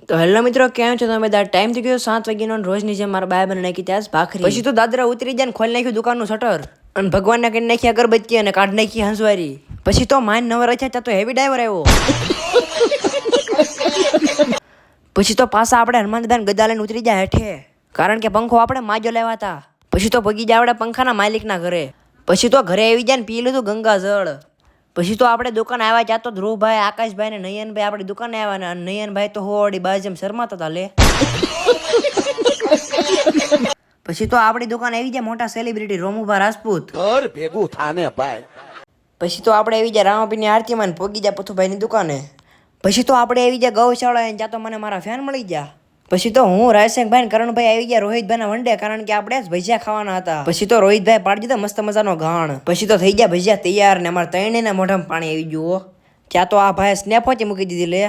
તો હેલો મિત્રો, કેમ છો તમે? ટાઈમ થઈ ગયો 7 વાગ્યાનો. રોજની જેમ મારા બાય બને નાખી ત્યાં ભાખરી. પછી તો દાદરા ઉતરી જાય ને ખોલી નાખ્યું દુકાનનું શટર અને ભગવાનને કરી નાખી અગરબત્તી અને કાઢ નાખી હંસવારી. પછી તો માઇન નવર છે ત્યાં તો હેવી ડ્રાઈવર આવ્યો. પછી તો પાછા આપણે હનુમાનદાન ગદા લઈને ઉતરી જાય હેઠે, કારણ કે પંખો આપણે માજો લેવા હતા. પછી તો ભગી જાય આપણે પંખાના માલિકના ઘરે. પછી તો ઘરે આવી જાય ને પી લીધું ગંગા જળ. પછી તો આપણે દુકાન આવ્યા ત્યાં તો ધ્રુવભાઈ, આકાશભાઈ ને નયનભાઈ આપણી દુકાને આવ્યા ને નયનભાઈ તો હોડી બાજ એમ શરમાતા હતા લે. પછી તો આપણી દુકાન આવી જાય મોટા સેલિબ્રિટી રોમુભા રાજપૂત ઘર ભેગું થાને ભાઈ. પછી તો આપણે આવી જાય રામાપીની આરતીમાં ને પોગી જાય પથુભાઈની દુકાને. પછી તો આપણે આવી જાય ગૌશાળા ત્યાં તો મને મારા ફેન મળી ગયા. પછી તો હું રાયસિંહભાઈ કરણભાઈ આવી ગયા રોહિતભાઈના વંડે, કારણ કે આપણે જ ભજીયા ખાવાના હતા. પછી તો રોહિતભાઈ પાડી દીધા મસ્ત મજાનો ઘાણ. પછી તો થઈ ગયા ભજીયા તૈયાર ને અમારા ત્રણેયના મોઢામાં પાણી આવી ગયું. ત્યાં તો આ ભાઈ સ્નેપ હોતી મૂકી દીધી લે.